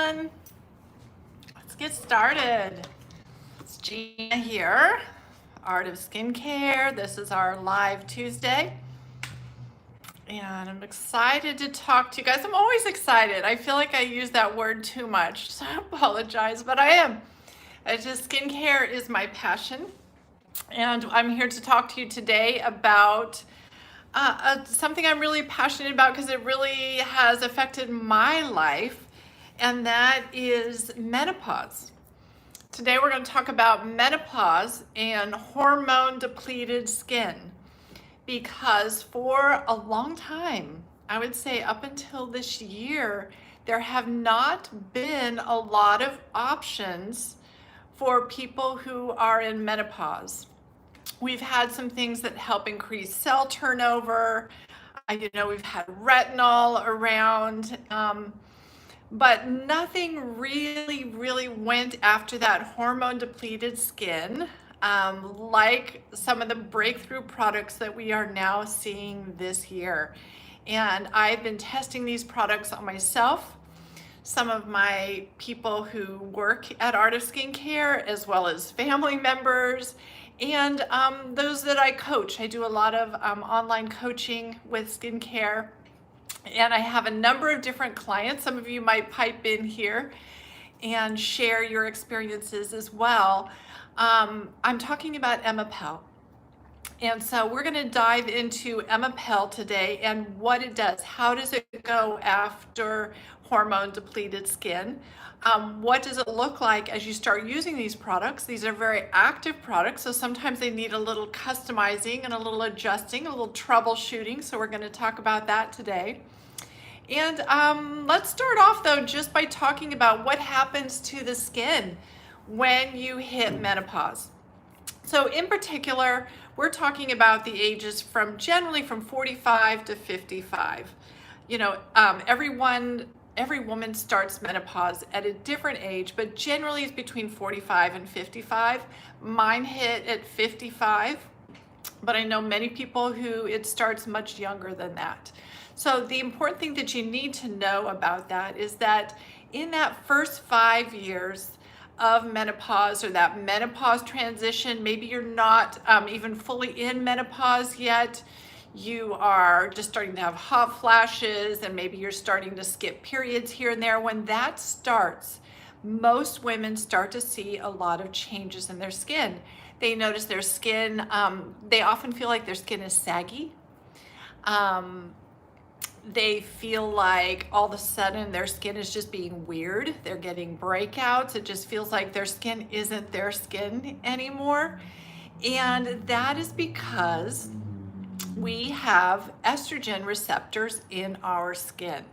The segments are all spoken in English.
everyone. Let's get started. It's Gina here, Art of Skincare. This is our live Tuesday. And I'm excited to talk to you guys. I'm always excited. I feel like I use that word too much, so I apologize, but I am. It's just skincare is my passion. And I'm here to talk to you today about something I'm really passionate about because it really has affected my life, and that is menopause. Today we're going to talk about menopause and hormone depleted skin, because for a long time, I would say up until this year, there have not been a lot of options for people who are in menopause. We've had some things that help increase cell turnover. We've had retinol around, but nothing really went after that hormone depleted skin, like some of the breakthrough products that we are now seeing this year. And I've been testing these products on myself, some of my people who work at Art of Skincare, as well as family members, and those that I coach. I do a lot of online coaching with skincare, and I have a number of different clients. Some of you might pipe in here and share your experiences as well. I'm talking about Emepelle. And so we're going to dive into Emepelle today and what it does. How does it go after hormone depleted skin? What does it look like as you start using these products? These are very active products, so sometimes they need a little customizing and a little adjusting, a little troubleshooting. So we're going to talk about that today. And let's start off though just by talking about what happens to the skin when you hit menopause. So in particular, we're talking about the ages generally from 45 to 55. Every woman starts menopause at a different age, but generally it's between 45 and 55. Mine hit at 55, but I know many people who it starts much younger than that. So the important thing that you need to know about that is that in that first 5 years of menopause, or that menopause transition, maybe you're not even fully in menopause yet, you are just starting to have hot flashes, and maybe you're starting to skip periods here and there. When that starts, most women start to see a lot of changes in their skin. They notice their skin, they often feel like their skin is saggy. They feel like all of a sudden their skin is just being weird. They're getting breakouts. It just feels like their skin isn't their skin anymore. And that is because we have estrogen receptors in our skin.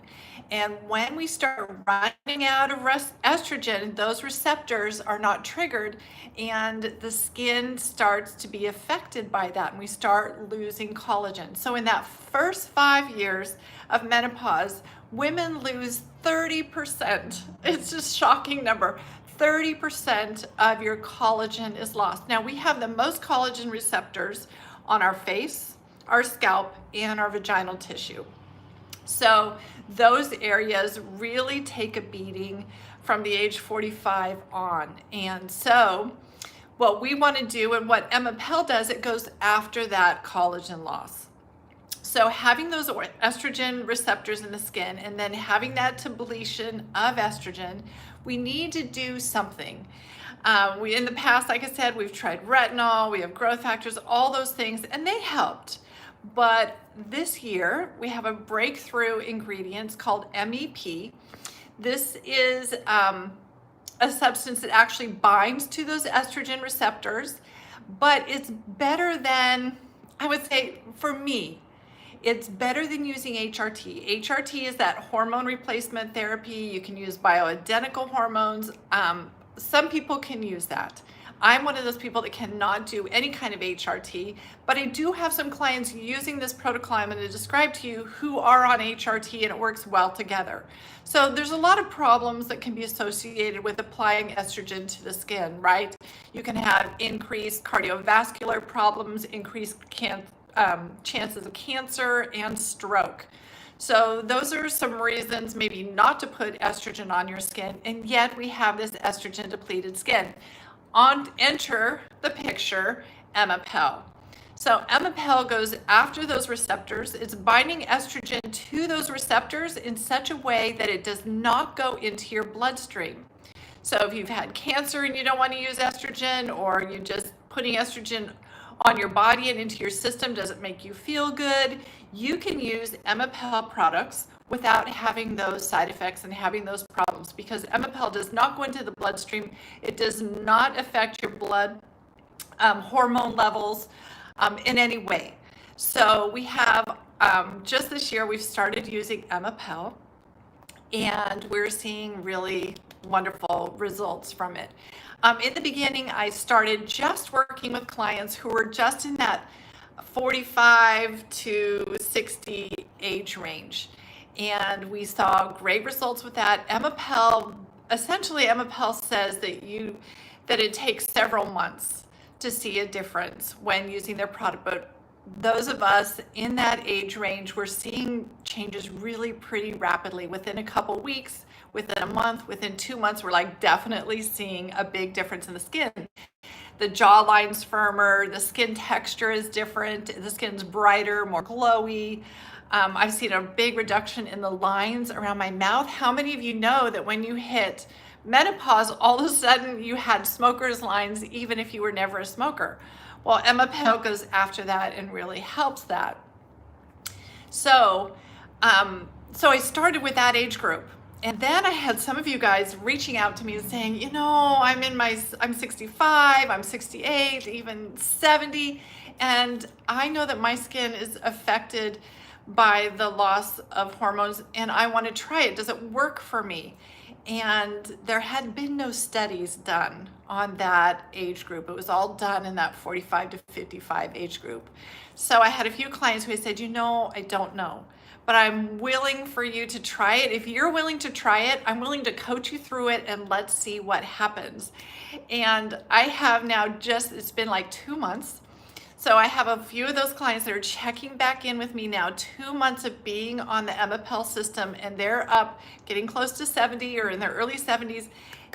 And when we start running out of estrogen, those receptors are not triggered, and the skin starts to be affected by that, and we start losing collagen. So in that first 5 years of menopause, women lose 30%. It's just a shocking number. 30% of your collagen is lost. Now, we have the most collagen receptors on our face, our scalp, and our vaginal tissue. So those areas really take a beating from the age 45 on. And so what we want to do, and what Emepelle does, it goes after that collagen loss. So having those estrogen receptors in the skin and then having that depletion of estrogen, we need to do something. In the past, like I said, we've tried retinol, we have growth factors, all those things, and they helped. But this year, we have a breakthrough ingredient called MEP. This is a substance that actually binds to those estrogen receptors, but it's better than, I would say, for me, it's better than using HRT. HRT is that hormone replacement therapy. You can use bioidentical hormones. Some people can use that. I'm one of those people that cannot do any kind of HRT, but I do have some clients using this protocol I'm going to describe to you who are on HRT, and it works well together. So there's a lot of problems that can be associated with applying estrogen to the skin, right? You can have increased cardiovascular problems, increased chances of cancer and stroke. So those are some reasons maybe not to put estrogen on your skin, and yet we have this estrogen depleted skin. Enter the picture, Emepelle. So Emepelle goes after those receptors. It's binding estrogen to those receptors in such a way that it does not go into your bloodstream. So if you've had cancer and you don't want to use estrogen, or you're just putting estrogen on your body and into your system doesn't make you feel good, you can use Emepelle products without having those side effects and having those problems, because Emepelle does not go into the bloodstream. It does not affect your blood hormone levels in any way. So we have, just this year, we've started using Emepelle, and we're seeing really wonderful results from it. In the beginning, I started just working with clients who were just in that 45 to 60 age range. And we saw great results with that. Essentially Emepelle says that it takes several months to see a difference when using their product. But those of us in that age range, we're seeing changes really pretty rapidly. Within a couple weeks, within a month, within 2 months, we're like definitely seeing a big difference in the skin. The jawline's firmer, the skin texture is different, the skin's brighter, more glowy. I've seen a big reduction in the lines around my mouth. How many of you know that when you hit menopause, all of a sudden you had smoker's lines, even if you were never a smoker? Well, Emepelle goes after that and really helps that. So I started with that age group. And then I had some of you guys reaching out to me and saying, you know, I'm 65, I'm 68, even 70, and I know that my skin is affected by the loss of hormones, and I want to try it. Does it work for me? And there had been no studies done on that age group. It was all done in that 45 to 55 age group. So I had a few clients who said, you know, I don't know, but I'm willing for you to try it. If you're willing to try it, I'm willing to coach you through it, and let's see what happens. And I have now it's been like 2 months. So I have a few of those clients that are checking back in with me now, 2 months of being on the Emepelle system, and they're up getting close to 70 or in their early 70s.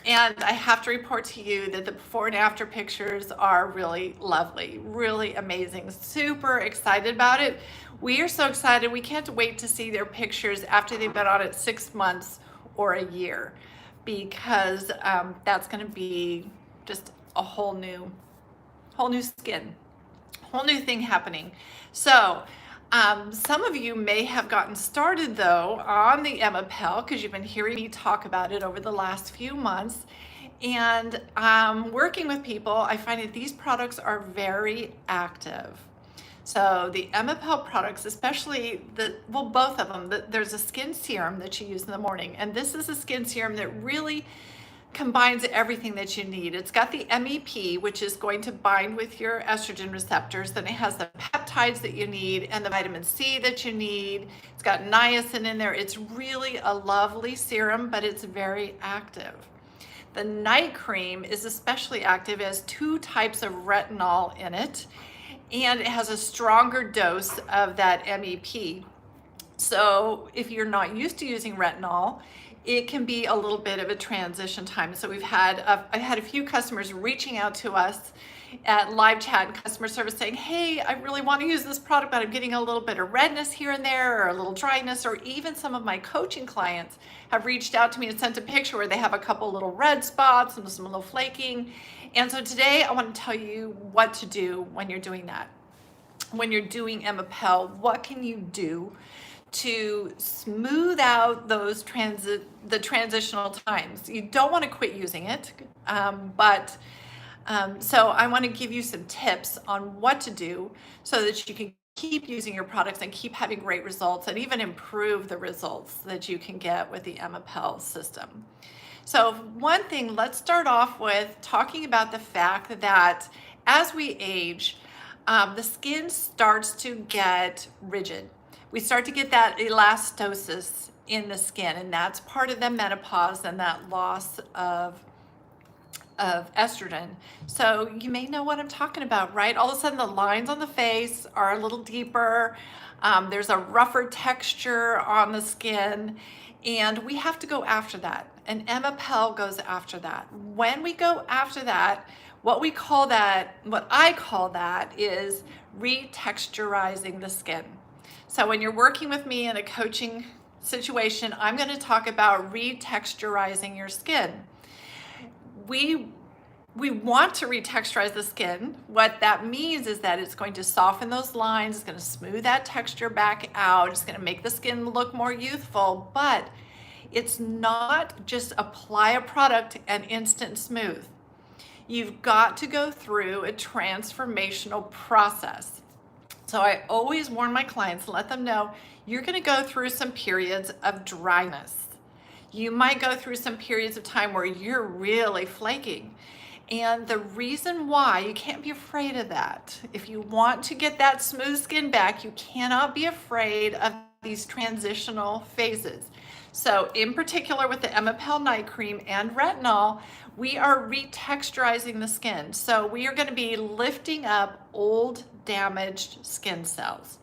And I have to report to you that the before and after pictures are really lovely, really amazing. Super excited about it. We are so excited. We can't wait to see their pictures after they've been on it 6 months or a year, because that's going to be just a whole new skin. Whole new thing happening. So some of you may have gotten started though on the Emepelle because you've been hearing me talk about it over the last few months. And working with people, I find that these products are very active. So the Emepelle products, especially both of them, there's a skin serum that you use in the morning. And this is a skin serum that really combines everything that you need. It's got the MEP, which is going to bind with your estrogen receptors. Then it has the peptides that you need and the vitamin C that you need. It's got niacin in there. It's really a lovely serum, but it's very active. The night cream is especially active. It has 2 types of retinol in it, and it has a stronger dose of that MEP. So if you're not used to using retinol, it can be a little bit of a transition time. So I've had a few customers reaching out to us at live chat and customer service saying, hey, I really want to use this product, but I'm getting a little bit of redness here and there, or a little dryness, or even some of my coaching clients have reached out to me and sent a picture where they have a couple little red spots and some little flaking. And so today I want to tell you what to do when you're doing that. When you're doing Emepelle, what can you do to smooth out those the transitional times? You don't want to quit using it, so I want to give you some tips on what to do so that you can keep using your products and keep having great results, and even improve the results that you can get with the Emepelle system. So one thing, let's start off with talking about the fact that as we age, the skin starts to get rigid. We start to get that elastosis in the skin, and that's part of the menopause and that loss of of estrogen. So you may know what I'm talking about, right? All of a sudden the lines on the face are a little deeper. There's a rougher texture on the skin, and we have to go after that. And Emepelle goes after that. When we go after that, what I call that is retexturizing the skin. So when you're working with me in a coaching situation, I'm going to talk about retexturizing your skin. We want to retexturize the skin. What that means is that it's going to soften those lines, it's going to smooth that texture back out, it's going to make the skin look more youthful, but it's not just apply a product and instant smooth. You've got to go through a transformational process. So I always warn my clients, let them know you're going to go through some periods of dryness. You might go through some periods of time where you're really flaking. And the reason why, you can't be afraid of that. If you want to get that smooth skin back, you cannot be afraid of these transitional phases. So in particular with the Emepelle Night Cream and retinol, we are retexturizing the skin. So we are going to be lifting up old damaged skin cells.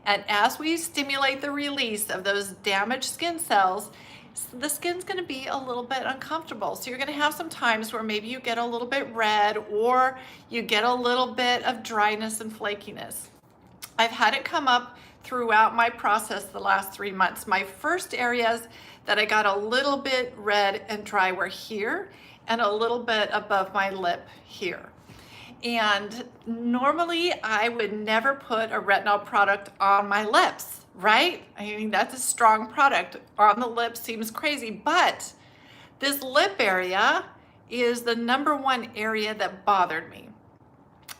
And as we stimulate the release of those damaged skin cells, the skin's going to be a little bit uncomfortable. So you're going to have some times where maybe you get a little bit red or you get a little bit of dryness and flakiness. I've had it come up throughout my process the last 3 months. My first areas that I got a little bit red and dry were here and a little bit above my lip here. And normally I would never put a retinol product on my lips, right? I mean, that's a strong product. On the lips seems crazy, but this lip area is the #1 area that bothered me.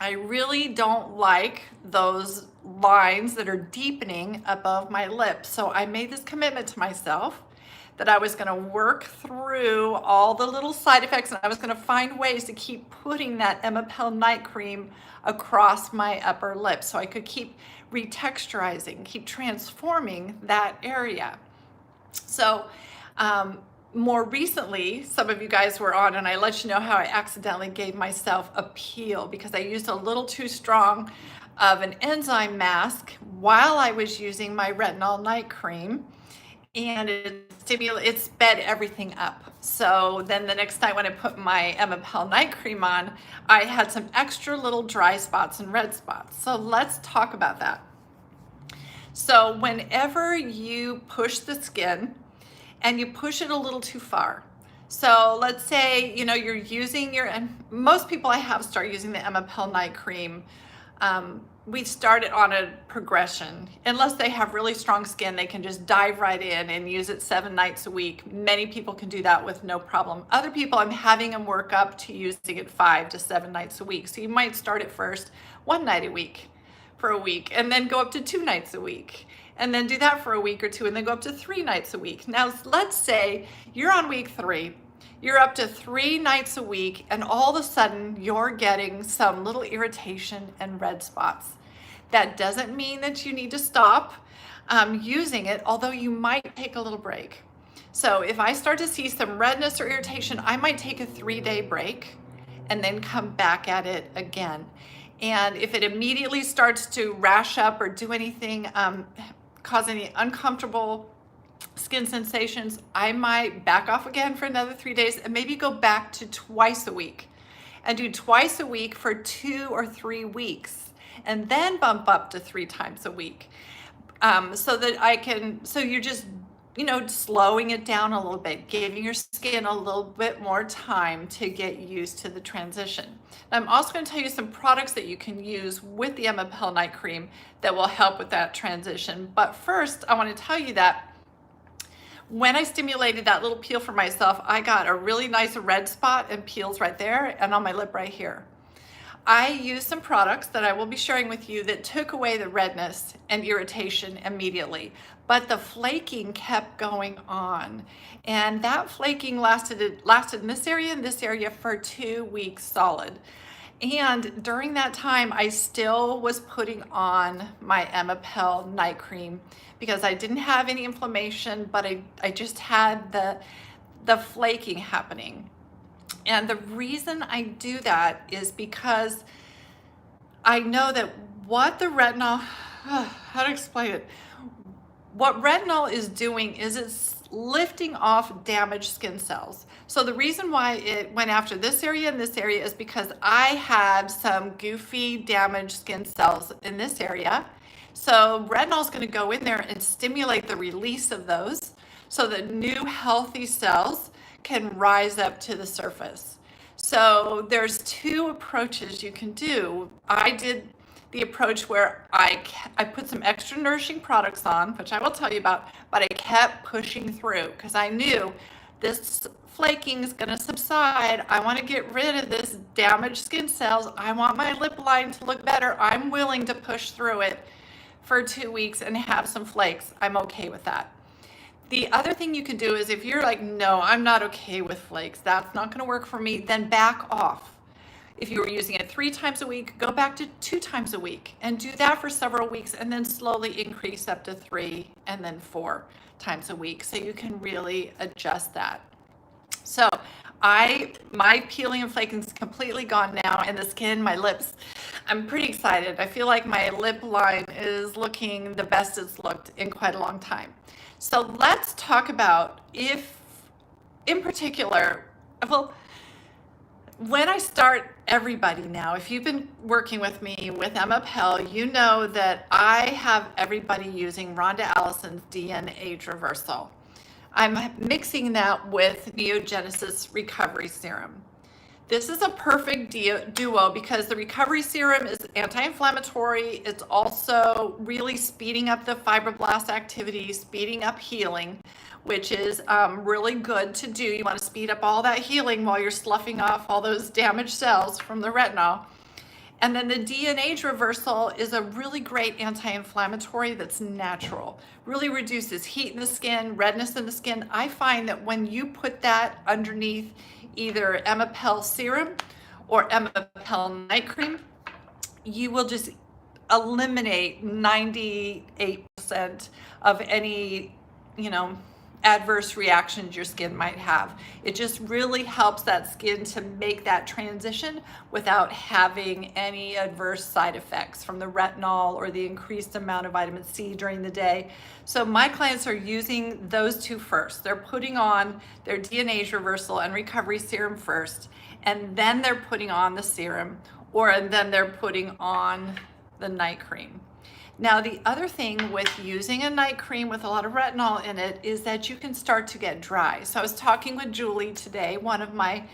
I really don't like those lines that are deepening above my lips. So I made this commitment to myself that I was going to work through all the little side effects, and I was going to find ways to keep putting that Emepelle Night Cream across my upper lip so I could keep retexturizing, keep transforming that area. So more recently, some of you guys were on and I let you know how I accidentally gave myself a peel because I used a little too strong of an enzyme mask while I was using my retinol night cream, and it sped everything up. So then the next night when I put my Emepelle night cream on, I had some extra little dry spots and red spots. So let's talk about that. So whenever you push the skin and you push it a little too far, so let's say, you know, you're using and most people I have start using the Emepelle night cream. We start it on a progression. Unless they have really strong skin, they can just dive right in and use it 7 nights a week. Many people can do that with no problem. Other people, I'm having them work up to using it 5 to 7 nights a week. So you might start it first 1 night a week for a week, and then go up to 2 nights a week, and then do that for a week or 2, and then go up to 3 nights a week. Now, let's say you're on week 3. You're up to 3 nights a week, and all of a sudden you're getting some little irritation and red spots. That doesn't mean that you need to stop using it, although you might take a little break. So if I start to see some redness or irritation, I might take a 3-day break and then come back at it again. And if it immediately starts to rash up or do anything, cause any uncomfortable skin sensations, I might back off again for another 3 days and maybe go back to twice a week and do twice a week for 2 or 3 weeks, and then bump up to 3 times a week. So you're just, you know, slowing it down a little bit, giving your skin a little bit more time to get used to the transition. And I'm also going to tell you some products that you can use with the Emepelle Night Cream that will help with that transition. But first, I want to tell you that when I stimulated that little peel for myself, I got a really nice red spot and peels right there and on my lip right here. I used some products that I will be sharing with you that took away the redness and irritation immediately, but the flaking kept going on. And that flaking lasted in this area and this area for 2 weeks solid. And during that time, I still was putting on my Emepelle Night Cream because I didn't have any inflammation, but I just had the flaking happening. And the reason I do that is because I know that what the retinol, how to explain it? What retinol is doing is it's lifting off damaged skin cells. So the reason why it went after this area and this area is because I had some goofy damaged skin cells in this area. So retinol is going to go in there and stimulate the release of those so that new healthy cells can rise up to the surface. So there's two approaches you can do. I did the approach where I put some extra nourishing products on, which I will tell you about, but I kept pushing through because I knew this flaking is going to subside. I want to get rid of this damaged skin cells. I want my lip line to look better. I'm willing to push through it for 2 weeks and have some flakes. I'm okay with that. The other thing you can do is if you're like, no, I'm not okay with flakes, that's not going to work for me, then back off. If you were using it 3 times a week, go back to 2 times a week and do that for several weeks and then slowly increase up to 3 and then 4 times a week so you can really adjust that. So my peeling and flaking is completely gone now, and the skin, my lips, I'm pretty excited. I feel like my lip line is looking the best it's looked in quite a long time. So let's talk about if, in particular, well, when I start everybody now, if you've been working with me with Emepelle, you know that I have everybody using Rhonda Allison's DNA Reversal. I'm mixing that with Neogenesis Recovery Serum. This is a perfect duo because the recovery serum is anti-inflammatory. It's also really speeding up the fibroblast activity, speeding up healing, which is really good to do. You want to speed up all that healing while you're sloughing off all those damaged cells from the retinol. And then the DNA Reversal is a really great anti-inflammatory that's natural, really reduces heat in the skin, redness in the skin. I find that when you put that underneath either Emepelle Serum or Emepelle Eye Cream, you will just eliminate 98% of any, adverse reactions your skin might have. It just really helps that skin to make that transition without having any adverse side effects from the retinol or the increased amount of vitamin C during the day. So my clients are using those two first. They're putting on their DNA Reversal and Recovery Serum first, and then they're putting on the serum, and then they're putting on the night cream. Now, the other thing with using a night cream with a lot of retinol in it is that you can start to get dry. So I was talking with Julie today, one of my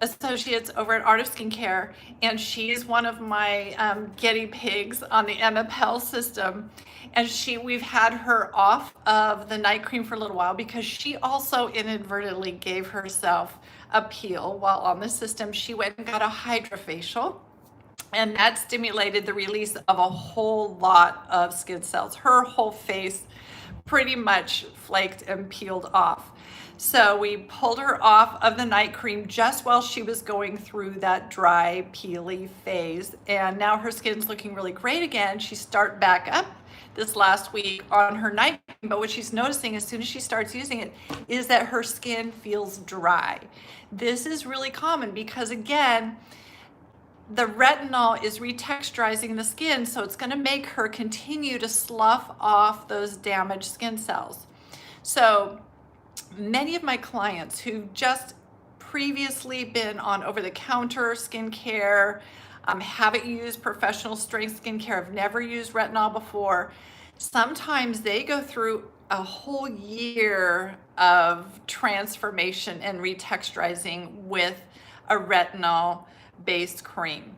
associates over at Art of Skincare, and she's one of my guinea pigs on the Emepelle system. And we've had her off of the night cream for a little while because she also inadvertently gave herself a peel while on the system. She went and got a hydrofacial, and that stimulated the release of a whole lot of skin cells. Her whole face pretty much flaked and peeled off. So we pulled her off of the night cream just while she was going through that dry, peely phase. And now her skin's looking really great again. She started back up this last week on her night cream, but what she's noticing as soon as she starts using it is that her skin feels dry. This is really common because, again, the retinol is retexturizing the skin, so it's going to make her continue to slough off those damaged skin cells. So many of my clients who've just previously been on over-the-counter skincare, haven't used professional strength skincare, have never used retinol before, sometimes they go through a whole year of transformation and retexturizing with a retinol based cream.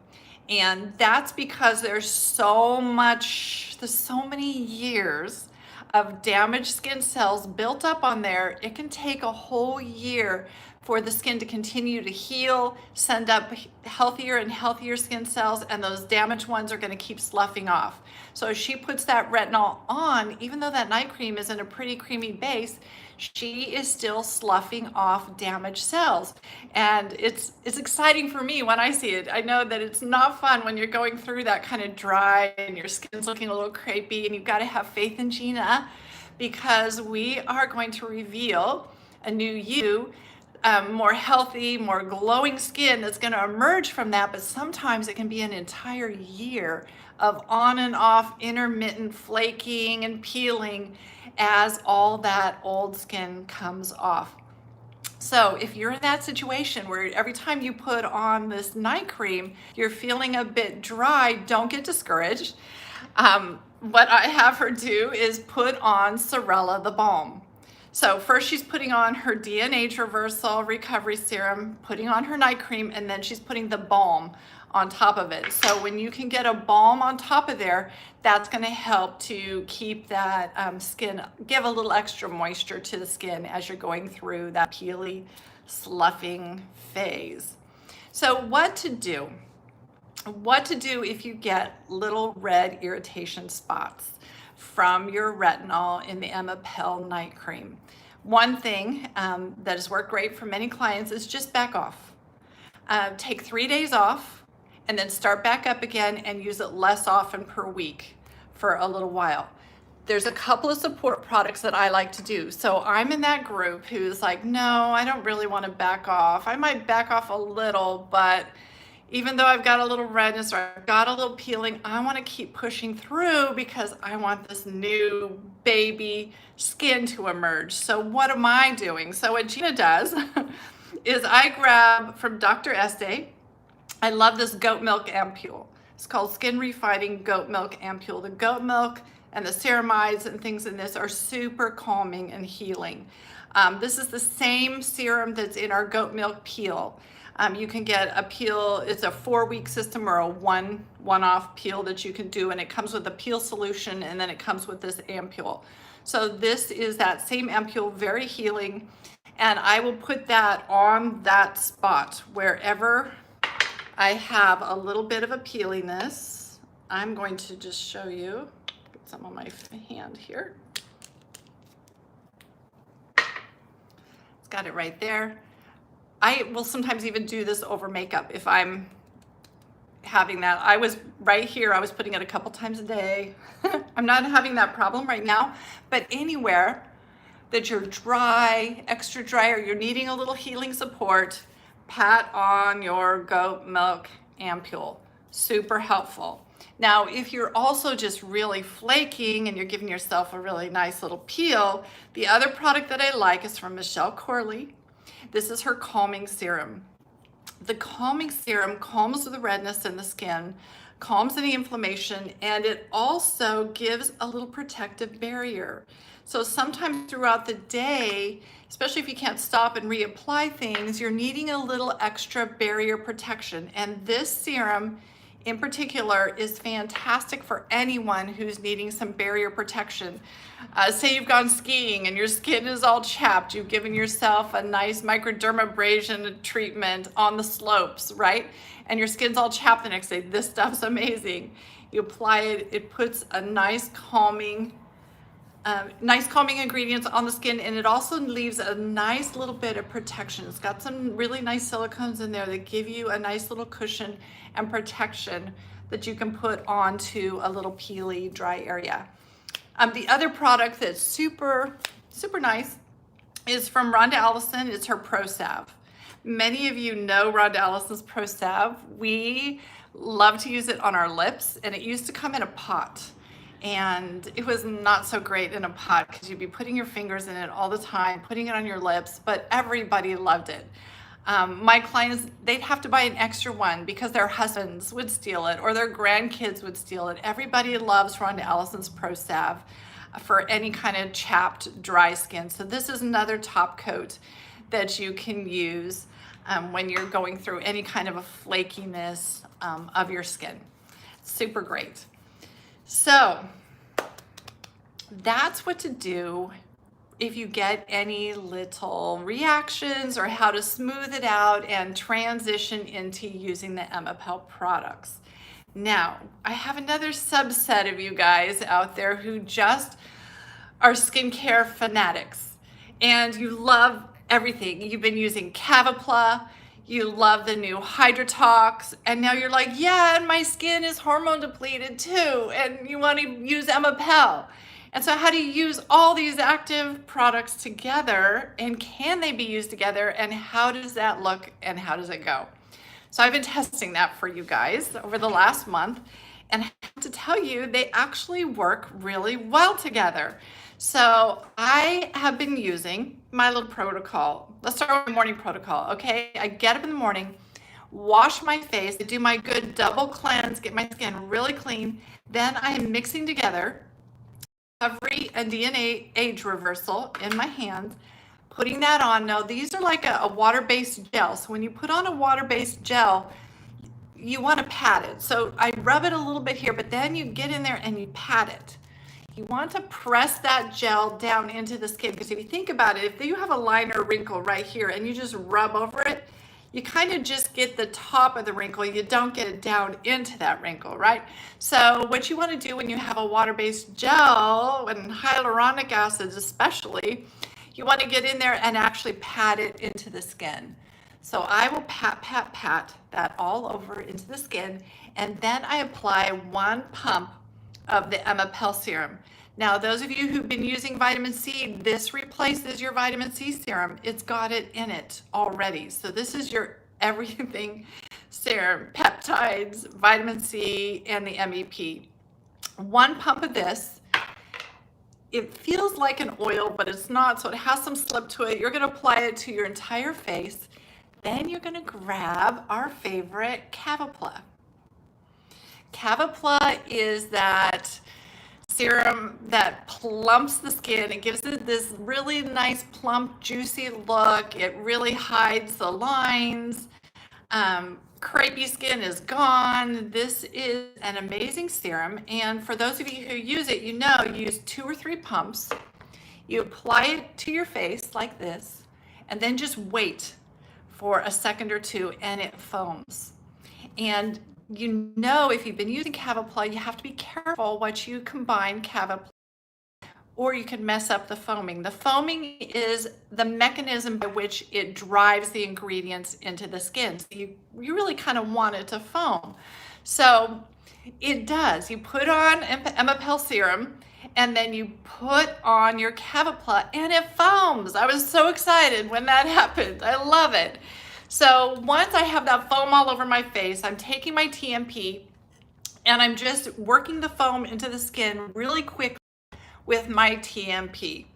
And that's because there's so many years of damaged skin cells built up on there. It can take a whole year for the skin to continue to heal, send up healthier and healthier skin cells, and those damaged ones are going to keep sloughing off. So as she puts that retinol on, even though that night cream is in a pretty creamy base, she is still sloughing off damaged cells. And it's exciting for me when I see it. I know that it's not fun when you're going through that kind of dry and your skin's looking a little crepey, and you've got to have faith in Gina because we are going to reveal a new you more healthy, more glowing skin that's going to emerge from that. But sometimes it can be an entire year of on and off intermittent flaking and peeling as all that old skin comes off. So if you're in that situation where every time you put on this night cream, you're feeling a bit dry, don't get discouraged. What I have her do is put on Sculplla the balm. So first she's putting on her DNA Traversal Recovery Serum, putting on her night cream, and then she's putting the balm on top of it. So when you can get a balm on top of there, that's going to help to keep that skin, give a little extra moisture to the skin as you're going through that peely, sloughing phase. So what to do? What to do if you get little red irritation spots from your retinol in the Emepelle night cream? One thing that has worked great for many clients is just back off. Take 3 days off and then start back up again and use it less often per week for a little while. There's a couple of support products that I like to do. So I'm in that group who's like, no, I don't really want to back off. I might back off a little, but even though I've got a little redness or I've got a little peeling, I want to keep pushing through because I want this new baby skin to emerge. So what am I doing? So what Gina does is I grab from Dr. Estee, I love this goat milk ampule. It's called Skin Refining Goat Milk Ampule. The goat milk and the ceramides and things in this are super calming and healing. This is the same serum that's in our goat milk peel. You can get a peel, it's a 4-week system or a one-off peel that you can do, and it comes with a peel solution, and then it comes with this ampule. So this is that same ampule, very healing, and I will put that on that spot wherever I have a little bit of a peeliness. I'm going to just show you, get some on my hand here. It's got it right there. I will sometimes even do this over makeup if I'm having that. I was right here, I was putting it a couple times a day. I'm not having that problem right now, but anywhere that you're dry, extra dry, or you're needing a little healing support, pat on your goat milk ampule. Super helpful. Now, if you're also just really flaking and you're giving yourself a really nice little peel, the other product that I like is from Michelle Corley. This is her calming serum. The calming serum calms the redness in the skin, calms any inflammation, and it also gives a little protective barrier. So sometimes throughout the day, especially if you can't stop and reapply things, you're needing a little extra barrier protection. And this serum in particular is fantastic for anyone who's needing some barrier protection. Say you've gone skiing and your skin is all chapped, you've given yourself a nice microdermabrasion treatment on the slopes, right? And your skin's all chapped the next day. This stuff's amazing. You apply it, it puts a nice calming ingredients on the skin, and it also leaves a nice little bit of protection. It's got some really nice silicones in there that give you a nice little cushion and protection that you can put onto a little peely, dry area. The other product that's super, super nice is from Rhonda Allison. It's her Pro Salve. Many of you know Rhonda Allison's Pro Salve. We love to use it on our lips, and it used to come in a pot. And it was not so great in a pot because you'd be putting your fingers in it all the time, putting it on your lips, but everybody loved it. My clients, they'd have to buy an extra one because their husbands would steal it or their grandkids would steal it. Everybody loves Rhonda Allison's Pro Salve for any kind of chapped, dry skin. So this is another top coat that you can use when you're going through any kind of a flakiness of your skin. Super great. So that's what to do if you get any little reactions or how to smooth it out and transition into using the Emepelle products. Now, I have another subset of you guys out there who just are skincare fanatics and you love everything. You've been using Cavapla, you love the new Hydratox, and now you're like, yeah, and my skin is hormone depleted too, and you want to use Emepelle. And so how do you use all these active products together, and can they be used together, and how does that look and how does it go? So I've been testing that for you guys over the last month, and I have to tell you, they actually work really well together. So I have been using my little protocol. Let's start with the morning protocol, okay? I get up in the morning, wash my face, I do my good double cleanse, get my skin really clean. Then I am mixing together recovery and DNA age reversal in my hands, putting that on. Now these are like a water-based gel. So when you put on a water-based gel, you want to pat it. So I rub it a little bit here, but then you get in there and you pat it. You want to press that gel down into the skin, because if you think about it, if you have a line or wrinkle right here and you just rub over it, you kind of just get the top of the wrinkle. You don't get it down into that wrinkle, right? So what you want to do when you have a water-based gel, and hyaluronic acids especially, you want to get in there and actually pat it into the skin. So I will pat, pat, pat that all over into the skin, and then I apply 1 pump of the Emepelle Serum. Now, those of you who've been using vitamin C, this replaces your vitamin C serum. It's got it in it already. So this is your everything serum, peptides, vitamin C, and the MEP. 1 pump of this. It feels like an oil, but it's not, so it has some slip to it. You're gonna apply it to your entire face. Then you're gonna grab our favorite Sculplla. Sculplla is that serum that plumps the skin. It gives it this really nice, plump, juicy look. It really hides the lines. Crepey skin is gone. This is an amazing serum. And for those of you who use it, you know, you use 2 or 3 pumps. You apply it to your face like this, and then just wait for a second or two, and it foams. And you know, if you've been using Sculplla, you have to be careful what you combine Sculplla, or you can mess up the foaming. The foaming is the mechanism by which it drives the ingredients into the skin. So you really kind of want it to foam. So it does. You put on Emepelle Serum, and then you put on your Sculplla, and it foams. I was so excited when that happened. I love it. So once I have that foam all over my face, I'm taking my TMP and I'm just working the foam into the skin really quickly with my TMP.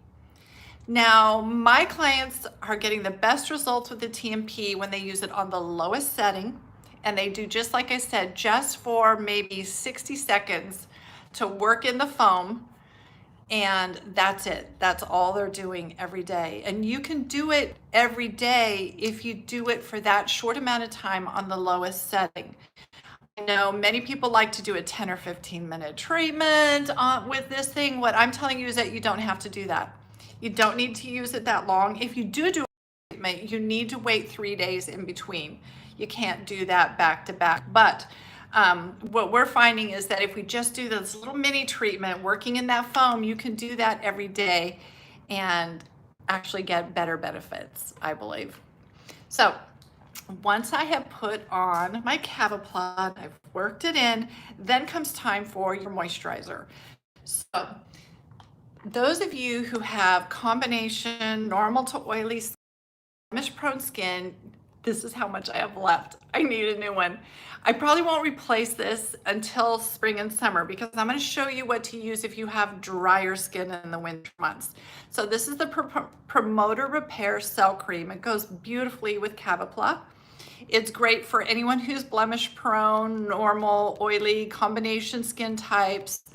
Now, my clients are getting the best results with the TMP when they use it on the lowest setting, and they do, just like I said, just for maybe 60 seconds to work in the foam. And that's it. That's all they're doing every day. And you can do it every day if you do it for that short amount of time on the lowest setting. I know many people like to do a 10 or 15 minute treatment with this thing. What I'm telling you is that you don't have to do that. You don't need to use it that long. If you do a treatment, you need to wait 3 days in between. You can't do that back to back. But what we're finding is that if we just do this little mini treatment, working in that foam, you can do that every day and actually get better benefits, I believe. So once I have put on my Sculplla, I've worked it in, then comes time for your moisturizer. So those of you who have combination normal to oily, blemish prone skin, this is how much I have left. I need a new one. I probably won't replace this until spring and summer, because I'm going to show you what to use if you have drier skin in the winter months. So this is the Promoter Repair Cell Cream. It goes beautifully with Sculplla. It's great for anyone who's blemish prone, normal, oily, combination skin types.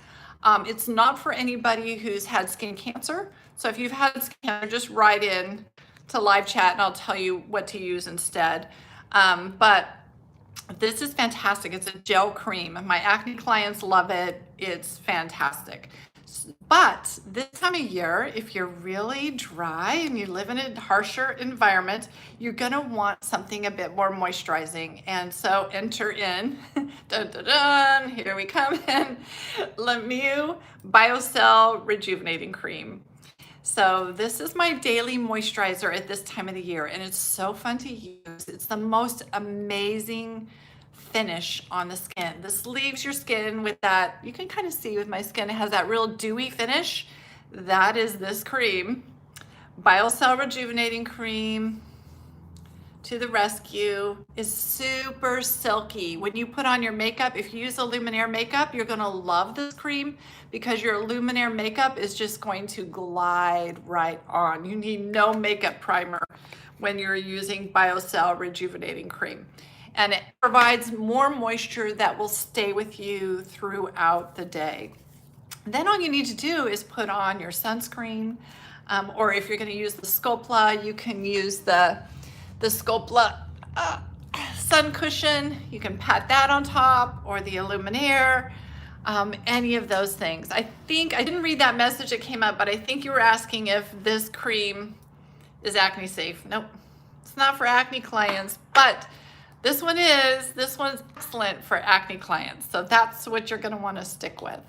It's not for anybody who's had skin cancer. So if you've had skin cancer, just write in to live chat and I'll tell you what to use instead. But this is fantastic. It's a gel cream. My acne clients love it. It's fantastic. But this time of year, if you're really dry and you live in a harsher environment, you're gonna want something a bit more moisturizing. And so enter in, dun, dun, dun, here we come in, Lemieux BioCell Rejuvenating Cream. So this is my daily moisturizer at this time of the year, and it's so fun to use. It's the most amazing finish on the skin. This leaves your skin with that, you can kind of see with my skin, it has that real dewy finish. That is this cream, BioCell Rejuvenating Cream to the rescue. Is super silky. When you put on your makeup, if you use a Luminaire makeup, you're gonna love this cream because your Luminaire makeup is just going to glide right on. You need no makeup primer when you're using BioCell Rejuvenating Cream. And it provides more moisture that will stay with you throughout the day. Then all you need to do is put on your sunscreen, or if you're going to use the Sculplla, you can use the Sculplla sun cushion. You can pat that on top, or the Luminaire, any of those things. I think, I didn't read that message that came up, but I think you were asking if this cream is acne safe. Nope, it's not for acne clients, but this one is. This one's excellent for acne clients, so that's what you're going to want to stick with.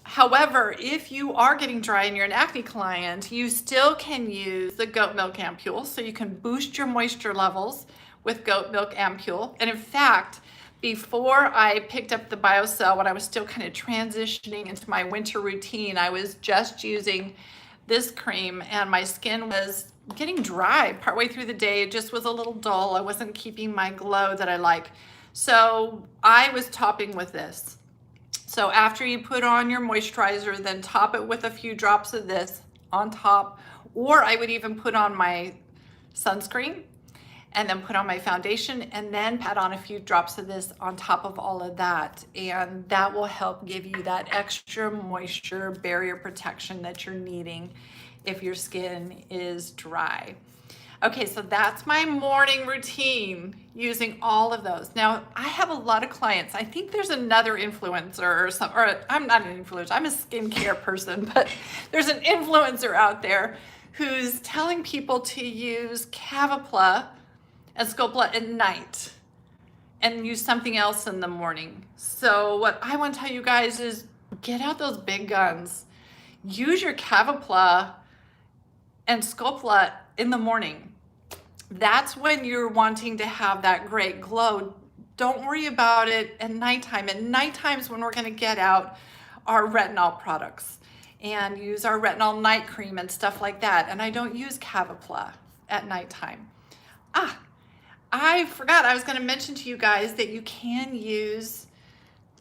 However, if you are getting dry and you're an acne client, you still can use the goat milk ampule, so you can boost your moisture levels with goat milk ampule. And in fact, before I picked up the BioCell, when I was still kind of transitioning into my winter routine, I was just using this cream and my skin was getting dry partway through the day. It just was a little dull. I wasn't keeping my glow that I like. So I was topping with this. So after you put on your moisturizer, then top it with a few drops of this on top, or I would even put on my sunscreen and then put on my foundation and then pat on a few drops of this on top of all of that. And that will help give you that extra moisture barrier protection that you're needing if your skin is dry. Okay, so that's my morning routine using all of those. Now, I have a lot of clients. I think there's another influencer or I'm not an influencer, I'm a skincare person, but there's an influencer out there who's telling people to use Cavapla and Sculplla at night and use something else in the morning. So what I want to tell you guys is get out those big guns. Use your Cavapla and Sculplla in the morning. That's when you're wanting to have that great glow. Don't worry about it at nighttime. At nighttime is when we're going to get out our retinol products and use our retinol night cream and stuff like that. And I don't use Cavapla at nighttime. I forgot, I was going to mention to you guys that you can use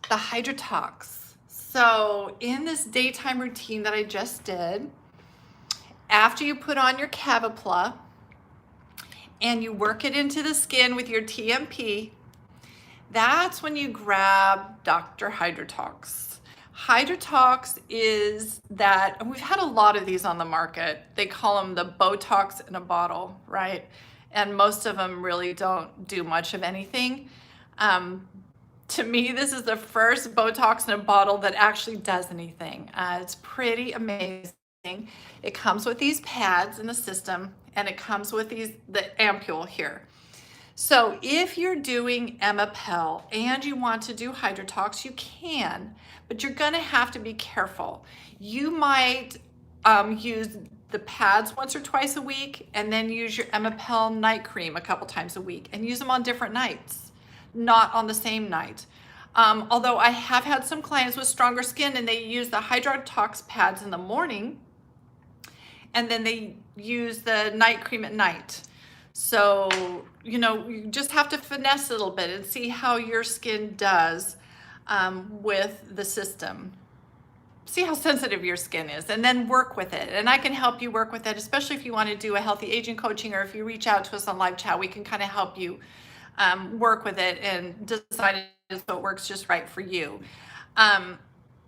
the Hydratox. So in this daytime routine that I just did, after you put on your Cavapla and you work it into the skin with your TMP, that's when you grab Dr. Hydratox. Hydratox is that, and we've had a lot of these on the market. They call them the Botox in a bottle, right? And most of them really don't do much of anything. To me, this is the first Botox in a bottle that actually does anything. It's pretty amazing. It comes with these pads in the system, and it comes with the ampule here. So if you're doing Emepelle and you want to do Hydratox, you can, but you're gonna have to be careful. You might use the pads once or twice a week, and then use your Emepelle night cream a couple times a week, and use them on different nights, not on the same night. Although I have had some clients with stronger skin and they use the Hydratox pads in the morning, and then they use the night cream at night. So, you know, you just have to finesse a little bit and see how your skin does with the system. See how sensitive your skin is, and then work with it. And I can help you work with it, especially if you want to do a healthy aging coaching, or if you reach out to us on live chat, we can kind of help you work with it and decide if it works just right for you.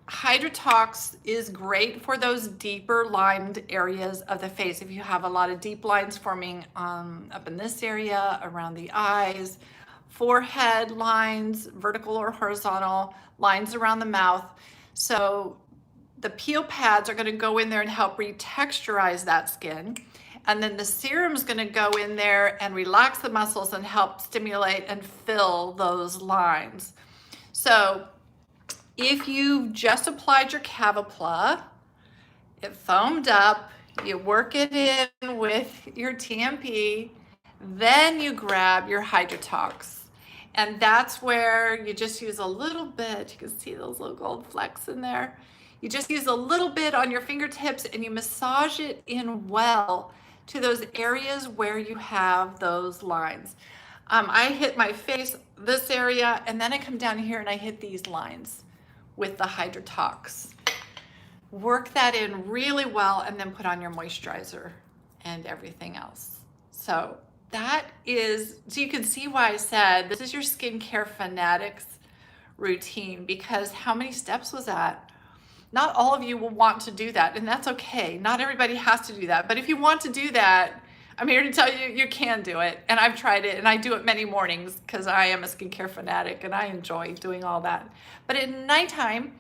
Hydratox is great for those deeper lined areas of the face. If you have a lot of deep lines forming up in this area, around the eyes, forehead lines, vertical or horizontal, lines around the mouth. So the peel pads are going to go in there and help retexturize that skin. And then the serum is going to go in there and relax the muscles and help stimulate and fill those lines. So if you've just applied your Cavapla, it foamed up, you work it in with your TMP, then you grab your Hydratox. And that's where you just use a little bit. You can see those little gold flecks in there. You just use a little bit on your fingertips and you massage it in well to those areas where you have those lines. I hit my face, this area, and then I come down here and I hit these lines with the Hydratox. Work that in really well and then put on your moisturizer and everything else. So that is, so you can see why I said this is your skincare fanatics routine, because how many steps was that? Not all of you will want to do that, and that's okay. Not everybody has to do that, but if you want to do that, I'm here to tell you, you can do it. And I've tried it, and I do it many mornings because I am a skincare fanatic and I enjoy doing all that. But at nighttime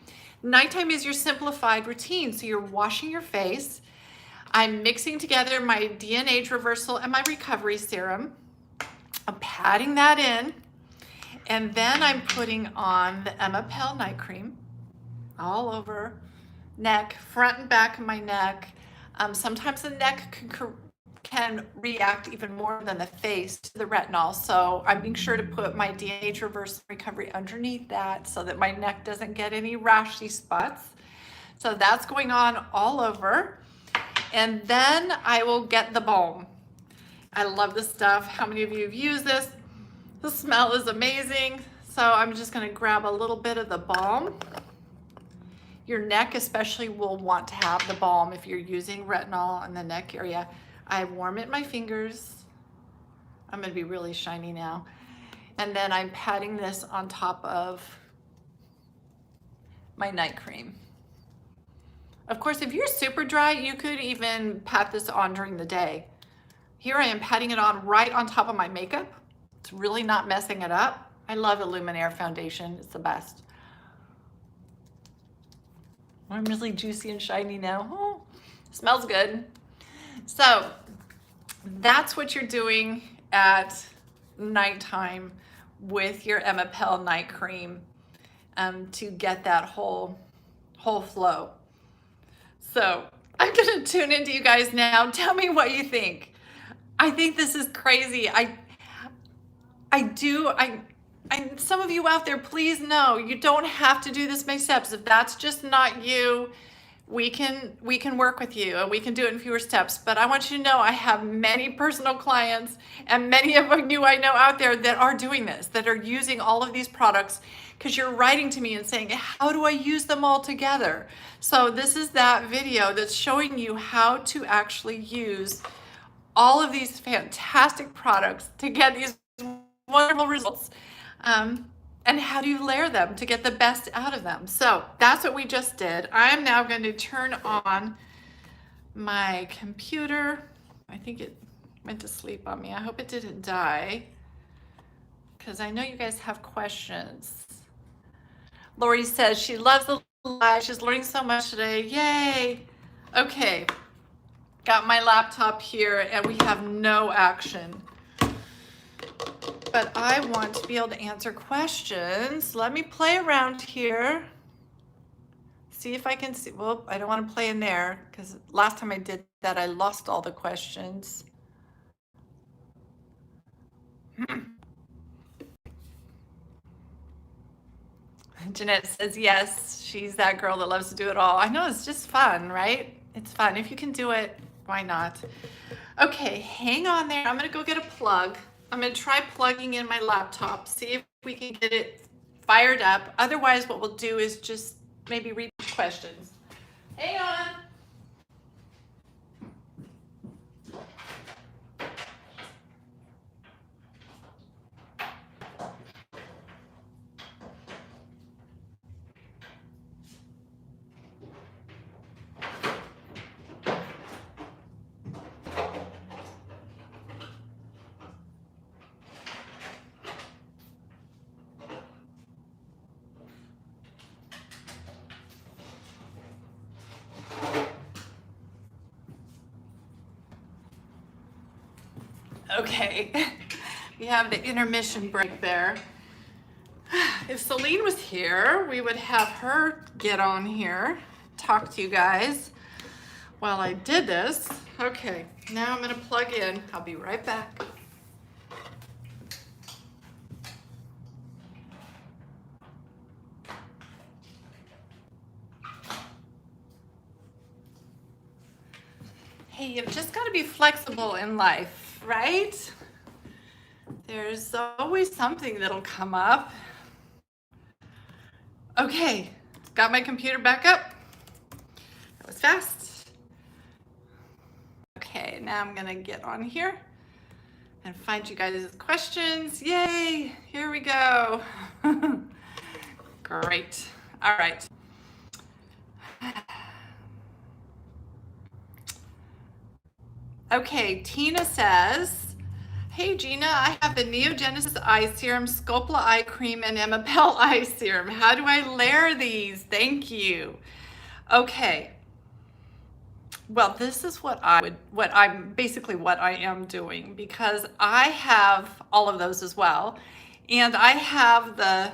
is your simplified routine. So you're washing your face. I'm mixing together my DNA reversal and my recovery serum. I'm patting that in. And then I'm putting on the Emepelle Eye Cream all over neck, front and back of my neck. Sometimes the neck can react even more than the face to the retinol. So I'm being sure to put my DNA reversal recovery underneath that so that my neck doesn't get any rashy spots. So that's going on all over. And then I will get the balm. I love this stuff. How many of you have used this? The smell is amazing. So I'm just gonna grab a little bit of the balm. Your neck especially will want to have the balm if you're using retinol in the neck area. I warm it in my fingers. I'm gonna be really shiny now. And then I'm patting this on top of my night cream. Of course, if you're super dry, you could even pat this on during the day. Here I am patting it on right on top of my makeup. It's really not messing it up. I love Illuminaire foundation, it's the best. I'm really juicy and shiny now. Oh, smells good. So that's what you're doing at nighttime with your Emepelle night cream to get that whole flow. So I'm gonna tune into you guys now. Tell me what you think. I think this is crazy. Some of you out there, please know you don't have to do this many steps. If that's just not you, we can work with you and we can do it in fewer steps. But I want you to know I have many personal clients and many of you I know out there that are doing this, that are using all of these products, because you're writing to me and saying, how do I use them all together? So this is that video that's showing you how to actually use all of these fantastic products to get these wonderful results. And how do you layer them to get the best out of them? So that's what we just did. I'm now going to turn on my computer. I think it went to sleep on me. I hope it didn't die, because I know you guys have questions. Lori says she loves the live. She's learning so much today. Yay. Okay. Got my laptop here and we have no action. But I want to be able to answer questions. Let me play around here. See if I can see. Well, I don't want to play in there because last time I did that, I lost all the questions. Jeanette says, yes, she's that girl that loves to do it all. I know, it's just fun, right? It's fun. If you can do it, why not? Okay, hang on there. I'm going to go get a plug. I'm going to try plugging in my laptop, see if we can get it fired up. Otherwise, what we'll do is just maybe read questions. Hang on. Okay, we have the intermission break there. If Celine was here, we would have her get on here, talk to you guys while I did this. Okay, now I'm gonna plug in. I'll be right back. Hey, you've just got to be flexible in life, right? There's always something that'll come up. Okay, got my computer back up. That was fast. Okay, now I'm gonna get on here and find you guys' questions. Yay, here we go. Great, all right. Okay, Tina says, hey Gina, I have the Neogenesis Eye Serum, Sculplla Eye Cream, and Emepelle Eye Serum. How do I layer these? Thank you. Okay. Well, this is what I am doing, because I have all of those as well. And I have the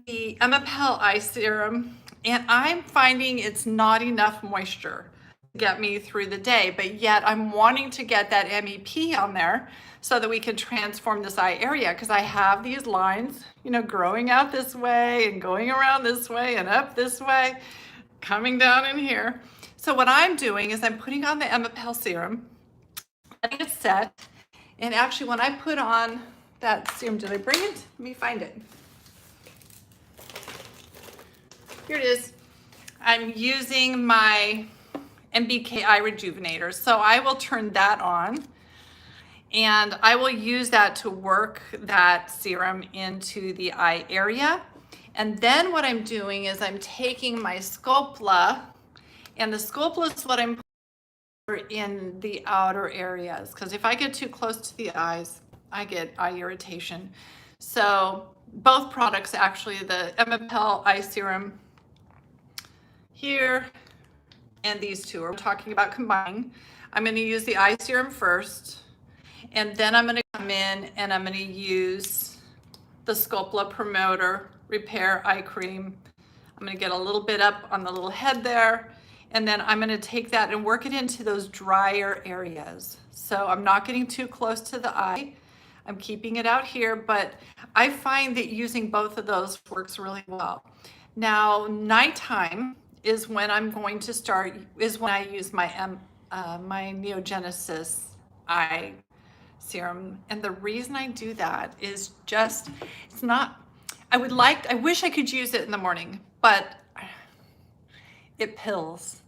Emepelle Eye Serum, and I'm finding it's not enough moisture to get me through the day, but yet I'm wanting to get that MEP on there so that we can transform this eye area, because I have these lines, you know, growing out this way and going around this way and up this way, coming down in here. So what I'm doing is I'm putting on the Emepelle Serum, letting it set, and actually when I put on that serum, did I bring it? Let me find it. Here it is. I'm using my MBK Eye Rejuvenator. So I will turn that on, and I will use that to work that serum into the eye area. And then what I'm doing is I'm taking my Sculplla, and the Sculplla is what I'm putting in the outer areas, because if I get too close to the eyes, I get eye irritation. So both products, actually, the Emepelle Eye Serum here and these two are talking about combining. I'm going to use the eye serum first, and then I'm going to come in and I'm going to use the Sculplla Promoter Repair Eye Cream. I'm going to get a little bit up on the little head there, and then I'm going to take that and work it into those drier areas. So I'm not getting too close to the eye. I'm keeping it out here, but I find that using both of those works really well. Now, nighttime is when I'm going to start, is when I use my my Neogenesis Eye Serum. And the reason I do that is just, it's not, I wish I could use it in the morning, but it pills.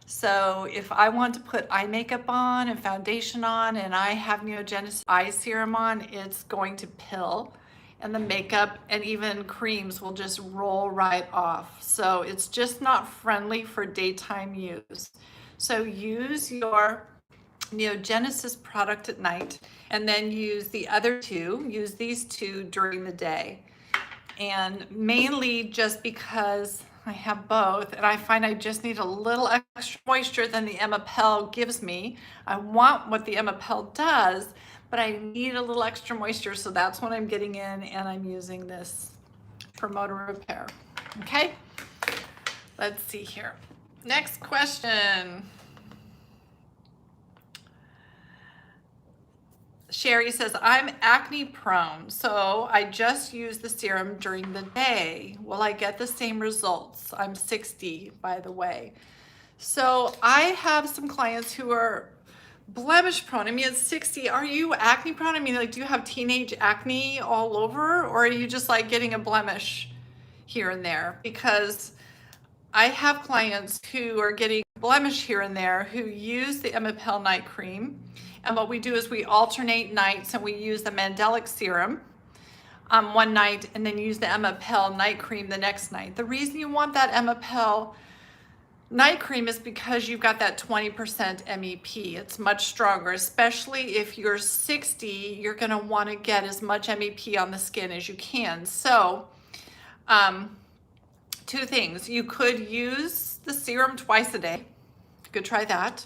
So if I want to put eye makeup on and foundation on, and I have Neogenesis Eye Serum on, it's going to pill, and the makeup and even creams will just roll right off. So it's just not friendly for daytime use. So use your Neogenesis product at night, and then use the other two, use these two during the day. And mainly just because I have both, and I find I just need a little extra moisture than the Emepelle gives me. I want what the Emepelle does, but I need a little extra moisture, so that's what I'm getting in, and I'm using this Promoter Repair. Okay, let's see here. Next question. Sherry says, I'm acne prone, so I just use the serum during the day. Will I get the same results? I'm 60, by the way. So I have some clients who are blemish prone. I mean, at 60, are you acne prone? I mean, like, do you have teenage acne all over, or are you just like getting a blemish here and there? Because I have clients who are getting blemish here and there who use the Emepelle night cream. And what we do is we alternate nights, and we use the Mandelic Serum one night and then use the Emepelle night cream the next night. The reason you want that Emepelle night cream is because you've got that 20% MEP. It's much stronger, especially if you're 60, you're gonna wanna get as much MEP on the skin as you can. So, two things. You could use the serum twice a day. You could try that.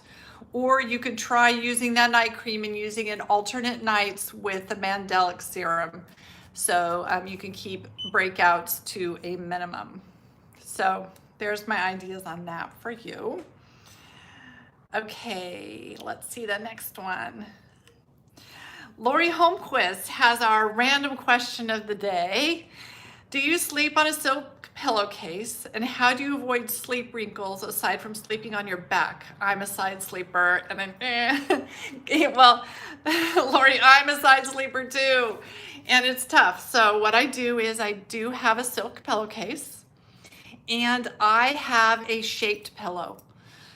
Or you could try using that night cream and using it alternate nights with the Mandelic Serum. So you can keep breakouts to a minimum. So there's my ideas on that for you. Okay, let's see the next one. Lori Holmquist has our random question of the day. Do you sleep on a silk pillowcase. And how do you avoid sleep wrinkles aside from sleeping on your back? I'm a side sleeper, and well, Lori, I'm a side sleeper too, and it's tough. So what I do is I do have a silk pillowcase, and I have a shaped pillow.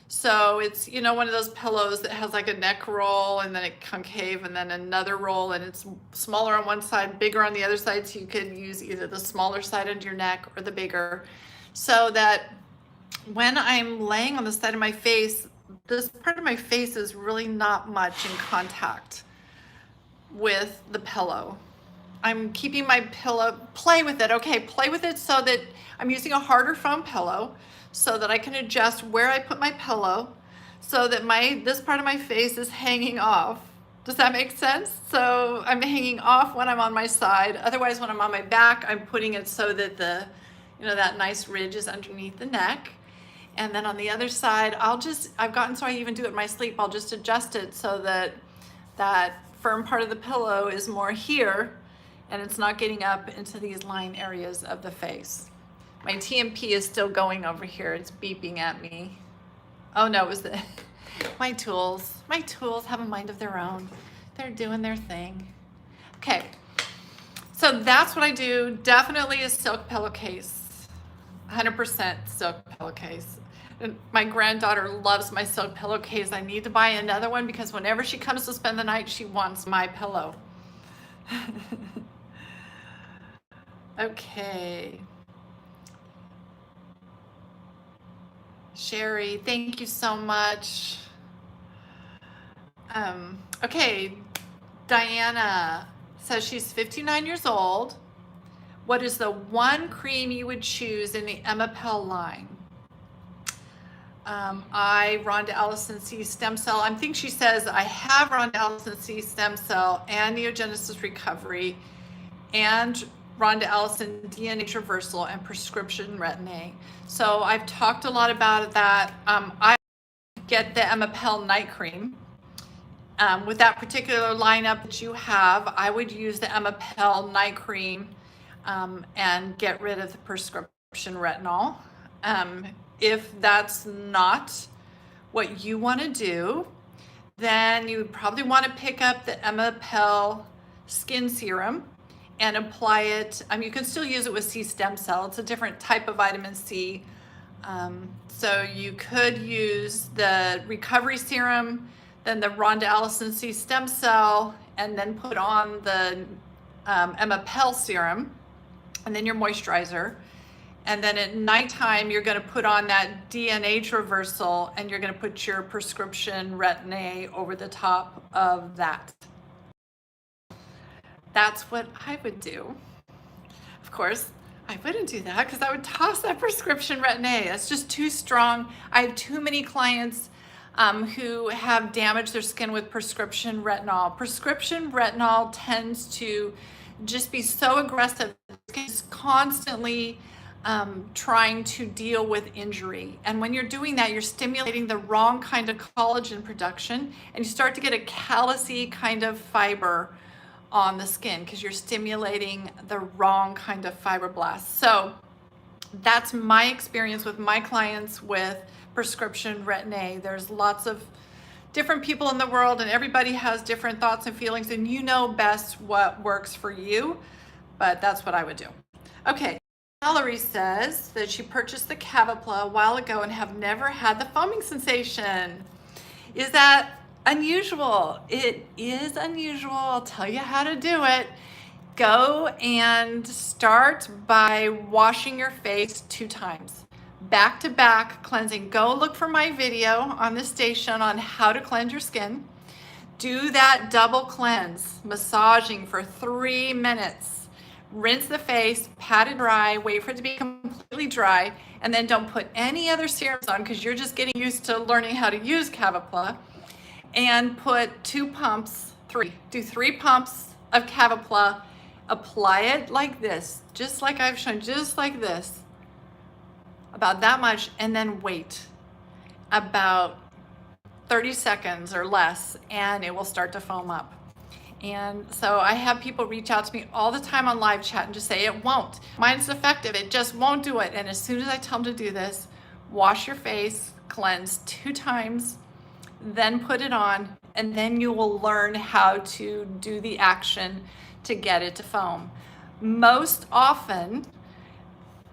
So it's, you know, one of those pillows that has like a neck roll and then a concave and then another roll, and it's smaller on one side, bigger on the other side. So you could use either the smaller side under your neck or the bigger, so that when I'm laying on the side of my face, this part of my face is really not much in contact with the pillow. I'm keeping my pillow, play with it. Okay, play with it so that I'm using a harder foam pillow, so that I can adjust where I put my pillow, so that this part of my face is hanging off. Does that make sense? So I'm hanging off when I'm on my side. Otherwise, when I'm on my back, I'm putting it so that that nice ridge is underneath the neck. And then on the other side, I've gotten so I even do it in my sleep, I'll just adjust it so that that firm part of the pillow is more here, and it's not getting up into these line areas of the face. My TMP is still going over here. It's beeping at me. Oh no, it was my tools. My tools have a mind of their own. They're doing their thing. Okay, so that's what I do. Definitely a silk pillowcase. 100% silk pillowcase. And my granddaughter loves my silk pillowcase. I need to buy another one because whenever she comes to spend the night, she wants my pillow. Okay. Sherry, thank you so much. Okay, Diana says she's 59 years old. What is the one cream you would choose in the Emepelle line? Rhonda Allison C stem cell. I think she says I have Rhonda Allison C stem cell and Neogenesis recovery and Rhonda Allison DNA traversal and prescription retin-A. So I've talked a lot about that. I get the Emepelle night cream. With that particular lineup that you have, I would use the Emepelle night cream and get rid of the prescription retinol. If that's not what you want to do, then you would probably want to pick up the Emepelle skin serum and apply it. You can still use it with C stem cell. It's a different type of vitamin C. So you could use the recovery serum, then the Rhonda Allison C stem cell, and then put on the Emepelle serum, and then your moisturizer. And then at nighttime, you're going to put on that DNA traversal, and you're going to put your prescription retin-A over the top of that. That's what I would do. Of course, I wouldn't do that because I would toss that prescription retin-A. It's just too strong. I have too many clients who have damaged their skin with prescription retinol. Prescription retinol tends to just be so aggressive. It's constantly trying to deal with injury. And when you're doing that, you're stimulating the wrong kind of collagen production, and you start to get a callousy kind of fiber on the skin because you're stimulating the wrong kind of fibroblasts. So that's my experience with my clients with prescription retin-A. There's lots of different people in the world, and everybody has different thoughts and feelings, and you know best what works for you, but that's what I would do. Okay, Valerie says that she purchased the Sculplla a while ago and have never had the foaming sensation. Is that unusual? It is unusual. I'll tell you how to do it. Go and start by washing your face 2 times. Back-to-back cleansing. Go look for my video on the station on how to cleanse your skin. Do that double cleanse, massaging for 3 minutes. Rinse the face, pat it dry, wait for it to be completely dry, and then don't put any other serums on because you're just getting used to learning how to use Sculplla. And put 2 pumps, 3. Do 3 pumps of Sculplla. Apply it like this, just like I've shown, just like this. About that much, and then wait about 30 seconds or less, and it will start to foam up. And so I have people reach out to me all the time on live chat and just say, it won't. Mine's effective, it just won't do it. And as soon as I tell them to do this, wash your face, cleanse 2 times, then put it on, and then you will learn how to do the action to get it to foam. Most often,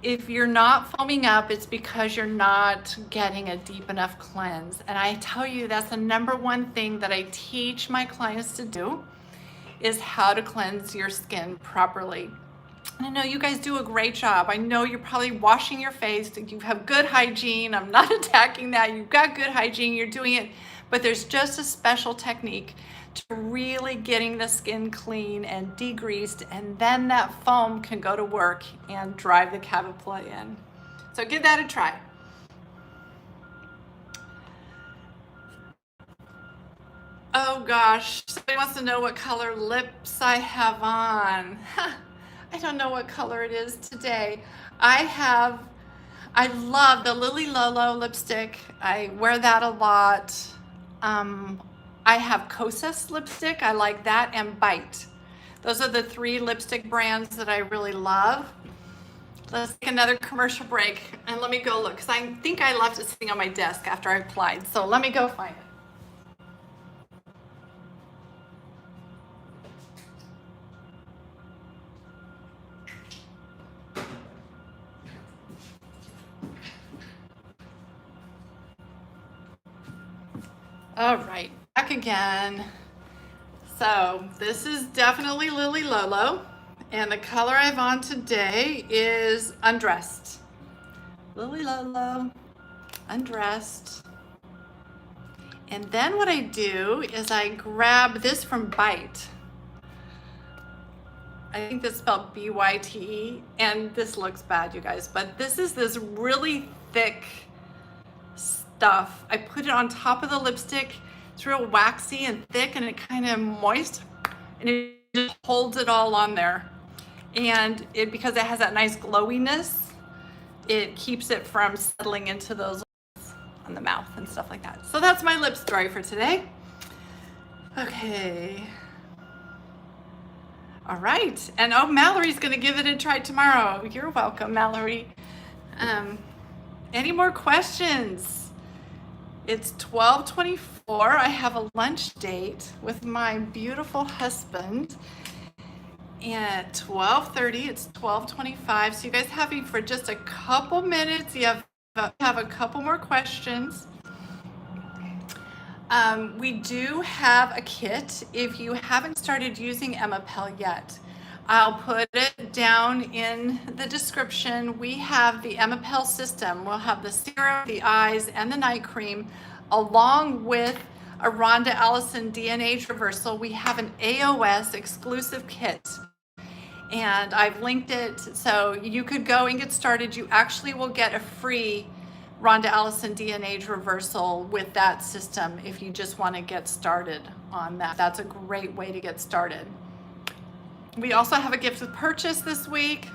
if you're not foaming up, it's because you're not getting a deep enough cleanse. And I tell you, that's the #1 thing that I teach my clients to do, is how to cleanse your skin properly. And I know you guys do a great job. I know you're probably washing your face, you have good hygiene. I'm not attacking that. You've got good hygiene, you're doing it, but there's just a special technique to really getting the skin clean and degreased, and then that foam can go to work and drive the cavapilla in. So give that a try. Oh gosh, somebody wants to know what color lips I have on. I don't know what color it is today. I love the Lily Lolo lipstick. I wear that a lot. I have Kosas lipstick, I like that, and Bite. Those are the 3 lipstick brands that I really love. Let's take another commercial break and let me go look, because I think I left it sitting on my desk after I applied. So let me go find it. All right, back again. So this is definitely Lily Lolo, and the color I have on today is Undressed. Lily Lolo, Undressed. And then what I do is I grab this from Bite. I think that's spelled B-Y-T-E, and this looks bad, you guys, but this is this really thick stuff. I put it on top of the lipstick. It's real waxy and thick, and it kind of moist, and it just holds it all on there. And because it has that nice glowiness, it keeps it from settling into those on the mouth and stuff like that. So that's my lip story for today. Okay. All right. And oh, Mallory's gonna give it a try tomorrow. You're welcome, Mallory. Any more questions? It's 12:24. I have a lunch date with my beautiful husband. And at 12:30, it's 12:25. So you guys have me for just a couple minutes. You have a couple more questions. We do have a kit if you haven't started using Emepelle yet. I'll put it down in the description. We have the Emepelle system. We'll have the serum, the eyes, and the night cream, along with a Rhonda Allison DNA reversal. We have an AOS exclusive kit, and I've linked it so you could go and get started. You actually will get a free Rhonda Allison DNA reversal with that system if you just want to get started on that. That's a great way to get started. We also have a gift with purchase this week.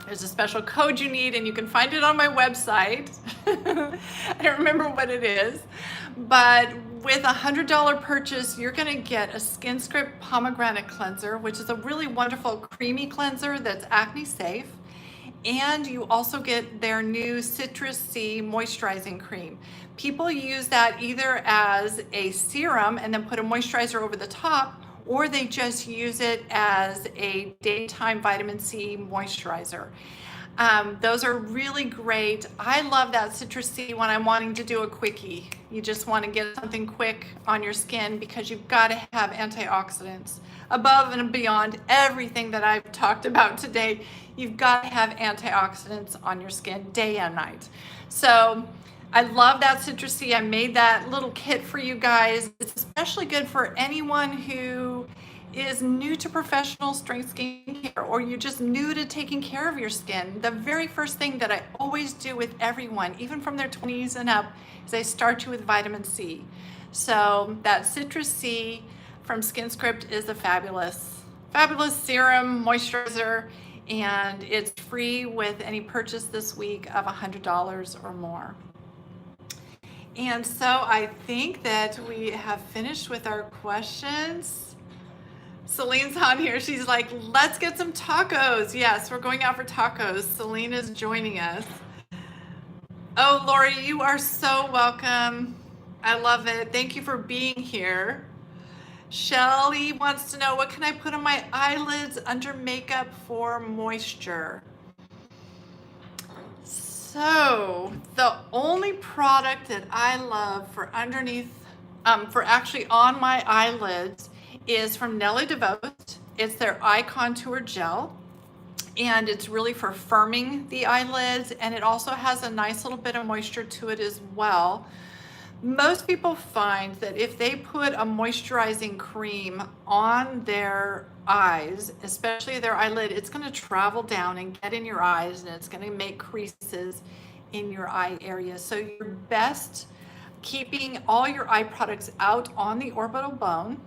There's a special code you need, and you can find it on my website. I don't remember what it is, but with a $100 purchase, you're gonna get a SkinScript pomegranate cleanser, which is a really wonderful creamy cleanser that's acne safe. And you also get their new Citrus C moisturizing cream. People use that either as a serum and then put a moisturizer over the top, or they just use it as a daytime vitamin C moisturizer. Those are really great. I love that Citrus C when I'm wanting to do a quickie. You just want to get something quick on your skin because you've got to have antioxidants. Above and beyond everything that I've talked about today, you've got to have antioxidants on your skin day and night. So I love that Citrus C. I made that little kit for you guys. It's especially good for anyone who is new to professional strength skincare, or you're just new to taking care of your skin. The very first thing that I always do with everyone, even from their 20s and up, is I start you with vitamin C. So that Citrus C from SkinScript is a fabulous serum moisturizer, and it's free with any purchase this week of $100 or more. And so I think that we have finished with our questions. Celine's on here. She's like, let's get some tacos. Yes, we're going out for tacos. Celine is joining us. Oh, Lori, you are so welcome. I love it. Thank you for being here. Shelly wants to know, what can I put on my eyelids under makeup for moisture? So the only product that I love for underneath, for actually on my eyelids is from Nelly DeVos. It's their eye contour gel, and it's really for firming the eyelids, and it also has a nice little bit of moisture to it as well. Most people find that if they put a moisturizing cream on their eyes, especially their eyelid, it's going to travel down and get in your eyes, and it's going to make creases in your eye area. So you're best keeping all your eye products out on the orbital bone,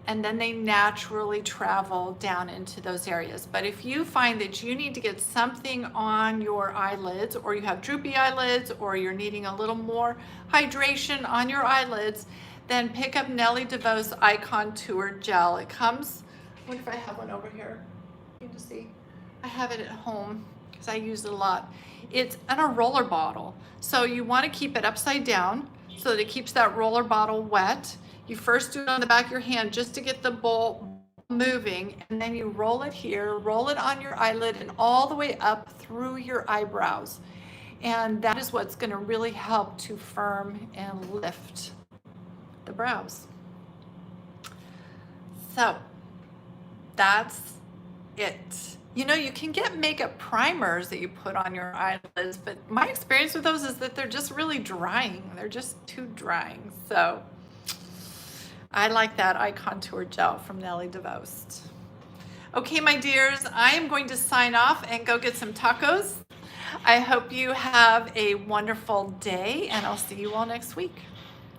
and then they naturally travel down into those areas. But if you find that you need to get something on your eyelids, or you have droopy eyelids, or you're needing a little more hydration on your eyelids, then pick up Nelly DeVos Eye Contour Gel. It comes, what if I have one over here? You can see, I have it at home because I use it a lot. It's in a roller bottle. So you want to keep it upside down so that it keeps that roller bottle wet. You first do it on the back of your hand just to get the bowl moving, and then you roll it here, roll it on your eyelid and all the way up through your eyebrows. And that is what's going to really help to firm and lift the brows. So that's it. You know, you can get makeup primers that you put on your eyelids, but my experience with those is that they're just really drying. They're just too drying. So I like that eye contour gel from Nelly DeVos. Okay, my dears, I am going to sign off and go get some tacos. I hope you have a wonderful day, and I'll see you all next week.